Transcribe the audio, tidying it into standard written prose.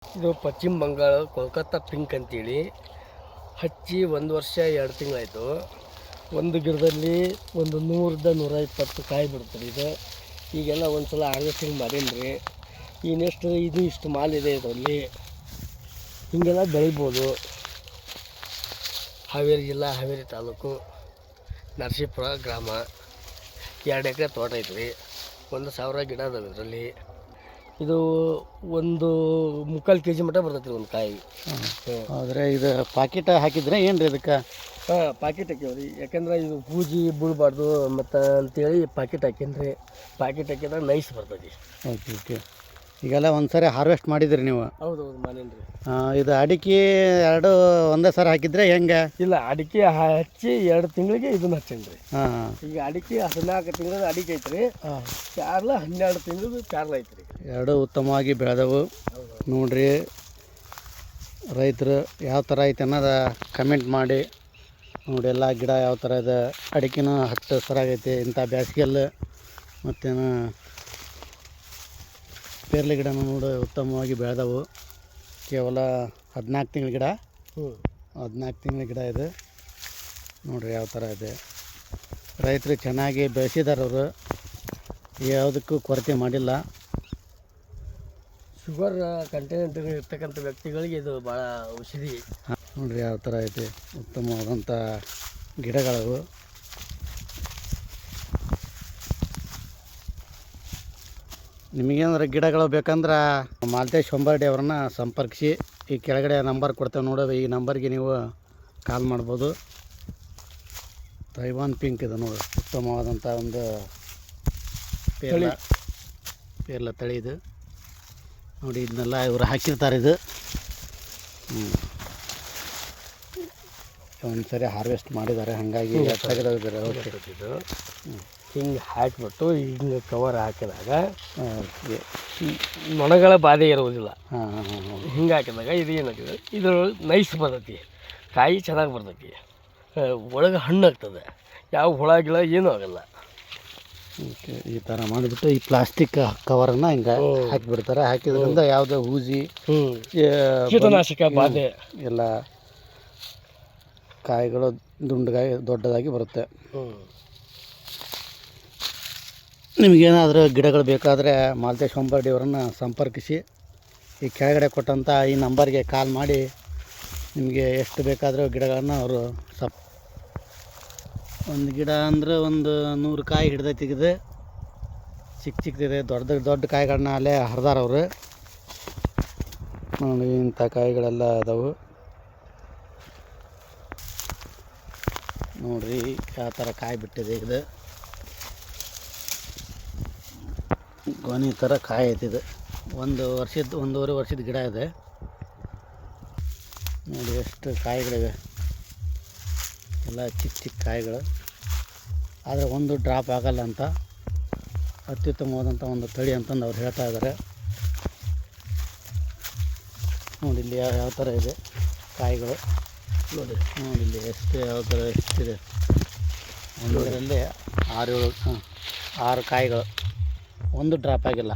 ಇದು ಪಶ್ಚಿಮ ಬಂಗಾಳ ಕೋಲ್ಕತ್ತಾ ಪಿಂಕ್ ಅಂತೇಳಿ ಹಚ್ಚಿ 1 ವರ್ಷ 2 ತಿಂಗಳಾಯಿತು. ಒಂದು ಗಿಡದಲ್ಲಿ ಒಂದು 100-120 ಕಾಯಿ ಬಿಡ್ತಾರೆ. ಇದು ಈಗೆಲ್ಲ ಒಂದು ಸಲ ಹಾರ್ವೆಸ್ಟಿಂಗ್ ಮಾಡೀನಿ. ಈ ನೆಕ್ಸ್ಟ್ ಇದು ಇಷ್ಟು ಮಾಲಿದೆ ಇದರಲ್ಲಿ, ಹೀಗೆಲ್ಲ ಬೆಳಿಬೋದು. ಹಾವೇರಿ ಜಿಲ್ಲಾ, ಹಾವೇರಿ ತಾಲೂಕು, ನರಸೀಪುರ ಗ್ರಾಮ. 2 ಎಕರೆ ತೋಟ ಐತ್ರಿ. 1,000 ಗಿಡ ಅದಾವೆ ಇದರಲ್ಲಿ. ಇದು ಒಂದು 3/4 kg ಮಟ್ಟ ಬರ್ತೈತಿ ಒಂದು ಕಾಯಿ. ಆದರೆ ಇದು ಪಾಕಿಟ್ ಹಾಕಿದ್ರೆ ಏನು ರೀ ಇದಕ್ಕೆ? ಪಾಕಿಟ್ ಹಾಕ್ಯಾವ್ರಿ. ಯಾಕಂದ್ರೆ ಇದು ಬೂಜಿ ಬೀಳಬಾರ್ದು ಮತ್ತು ಅಂತೇಳಿ ಪಾಕಿಟ್ ಹಾಕೇನ್ರಿ. ಪಾಕಿಟ್ ಹಾಕಿದ್ರೆ ನೈಸ್ ಬರ್ತೈತಿ. Okay okay. ಈಗೆಲ್ಲ ಒಂದು ಸಾರಿ ಹಾರ್ವೆಸ್ಟ್ ಮಾಡಿದ್ರಿ ನೀವು? ಹೌದು ಮಾಡೇನ್ರಿ. ಇದು ಅಡಿಕೆ 2 ಒಂದೇ ಸಾರಿ ಹಾಕಿದ್ರೆ ಹೆಂಗೆ? ಇಲ್ಲ, ಅಡಿಕೆ ಹಚ್ಚಿ 2 ತಿಂಗಳಿಗೆ ಇದನ್ನ ಹಚ್ಚೇನ್ರಿ. ಹಾಂ, ಈಗ ಅಡಿಕೆ 14 ತಿಂಗಳ ಅಡಿಕೆ ಐತ್ರಿ. ಪ್ಯಾರ್ಲ 12 ತಿಂಗಳು ಪ್ಯಾರ್ಲ ಐತ್ರಿ. 2 ಉತ್ತಮವಾಗಿ ಬೆಳೆದವು ನೋಡ್ರಿ. ರೈತರು ಯಾವ ಥರ ಐತೆ ಅನ್ನೋದು ಕಮೆಂಟ್ ಮಾಡಿ ನೋಡಿ. ಎಲ್ಲ ಗಿಡ ಯಾವ ಥರ ಇದೆ, ಅಡಿಕೆನೂ ಹತ್ತು ಸರಾಗೈತೆ ಇಂಥ ಬ್ಯಾಸಿಗೆಲ್ಲ. ಮತ್ತೇನು ಪೇರ್ಲೆ ಗಿಡನೂ ನೋಡಿ ಉತ್ತಮವಾಗಿ ಬೆಳೆದವು. ಕೇವಲ 14 ತಿಂಗಳ ಗಿಡ. 14 ತಿಂಗಳ ಗಿಡ ಇದೆ ನೋಡಿರಿ ಯಾವ ಥರ ಇದೆ. ರೈತರು ಚೆನ್ನಾಗಿ ಬೆಳೆಸಿದಾರೆ. ಅವರು ಯಾವುದಕ್ಕೂ ಕೊರತೆ ಮಾಡಿಲ್ಲ. ಶುಗರ್ ಕಂಟೆಂಟ್ ಇರ್ತಕ್ಕಂಥ ವ್ಯಕ್ತಿಗಳಿಗೆ ಇದು ಭಾಳ ಔಷಧಿ. ನೋಡಿರಿ ಯಾವ ಥರ ಐತೆ, ಉತ್ತಮವಾದಂಥ ಗಿಡಗಳವು. ನಿಮಗೇನಾದ್ರು ಗಿಡಗಳು ಬೇಕಂದ್ರೆ ಮಾಲ್ತೇಶ್ ಹೊಂಬರ್ಡಿ ಅವ್ರನ್ನ ಸಂಪರ್ಕಿಸಿ. ಈ ಕೆಳಗಡೆ ನಂಬರ್ ಕೊಡ್ತೇವೆ ನೋಡೋದು, ಈ ನಂಬರ್ಗೆ ನೀವು ಕಾಲ್ ಮಾಡ್ಬೋದು. ತೈವಾನ್ ಪಿಂಕ್ ಇದು ನೋಡಿ, ಉತ್ತಮವಾದಂಥ ಒಂದು ಪೇರ್ಲ ತಳಿ ಇದು ನೋಡಿ. ಇದನ್ನೆಲ್ಲ ಇವರು ಹಾಕಿರ್ತಾರೆ. ಇದು ಒಂದು ಸರಿ ಹಾರ್ವೆಸ್ಟ್ ಮಾಡಿದ್ದಾರೆ, ಹಾಗಾಗಿ ತೆಗೆದಿದ್ದಾರೆ. ಇದು ಹಿಂಗೆ ಹಾಕಿಬಿಟ್ಟು ಹಿಂಗೆ ಕವರ್ ಹಾಕಿದಾಗ ನೊಣಗಳ ಬಾಧೆ ಇರುವುದಿಲ್ಲ. ಹಿಂಗೆ ಹಾಕಿದಾಗ ಇದು ಏನಾಗ್ತದೆ, ಇದು ನೈಸ್ ಬರ್ತೈತಿ, ಕಾಯಿ ಚೆನ್ನಾಗಿ ಬರ್ತೈತಿ, ಒಳಗೆ ಹಣ್ಣು ಆಗ್ತದೆ, ಯಾವ ಹುಳ ಗಿಳ ಏನೂ ಆಗಲ್ಲ. ಓಕೆ, ಈ ಥರ ಮಾಡಿಬಿಟ್ಟು ಈ ಪ್ಲಾಸ್ಟಿಕ್ ಕವರನ್ನು ಹಿಂಗೆ ಹಾಕಿಬಿಡ್ತಾರೆ. ಹಾಕಿದ್ರಿಂದ ಯಾವುದೇ ಹೂಜಿ, ಕೀಟನಾಶಕ ಬಾಧೆ ಎಲ್ಲ ಕಾಯಿಗಳು ದುಂಡಗಾಗಿ ದೊಡ್ಡದಾಗಿ ಬರುತ್ತೆ. ನಿಮಗೇನಾದರೂ ಗಿಡಗಳು ಬೇಕಾದರೆ ಮಾಲ್ತೇಶ್ ಹೊಂಬರ್ಡಿ ಅವರನ್ನು ಸಂಪರ್ಕಿಸಿ. ಈ ಕೆಳಗಡೆ ಕೊಟ್ಟಂಥ ಈ ನಂಬರ್ಗೆ ಕಾಲ್ ಮಾಡಿ ನಿಮಗೆ ಎಷ್ಟು ಬೇಕಾದರೂ ಗಿಡಗಳನ್ನು ಅವರು ಒಂದು ಗಿಡ ಅಂದರೆ ಒಂದು 100 ಕಾಯಿ ಹಿಡ್ದೈತಿಗಿದೆ. ಚಿಕ್ಕದಿದೆ, ದೊಡ್ಡ ಕಾಯಿಗಳನ್ನ ಅಲ್ಲೇ ಹರಿದಾರ ಅವರು ನೋಡಿ. ಇಂಥ ಕಾಯಿಗಳೆಲ್ಲ ಅದಾವು ನೋಡಿರಿ ಯಾವ ಥರ ಕಾಯಿ ಬಿಟ್ಟಿದೆ. ಇದು ಗೊನೆ ಥರ ಕಾಯಿ ಐತಿದೆ. 1.5 ವರ್ಷದ ಗಿಡ ಇದೆ ನೋಡಿ. ಎಷ್ಟು ಕಾಯಿಗಳಿವೆ, ಎಲ್ಲ ಚಿಕ್ಕ ಕಾಯಿಗಳು. ಆದರೆ ಒಂದು ಡ್ರಾಪ್ ಆಗಲ್ಲ ಅಂತ, ಅತ್ಯುತ್ತಮವಾದಂಥ ಒಂದು ತಳಿ ಅಂತಂದು ಅವ್ರು ಹೇಳ್ತಾ ಇದ್ದಾರೆ ನೋಡಿ. ಇಲ್ಲಿ ಯಾವ ಥರ ಇದೆ ಕಾಯಿಗಳು ನೋಡಿ. ಇಲ್ಲಿ ಎಷ್ಟು ಯಾವ ಥರ ಎಷ್ಟಿದೆ. ಒಂದರಲ್ಲಿ 6 ಕಾಯಿಗಳು, ಒಂದು ಡ್ರಾಪ್ ಆಗಿಲ್ಲ.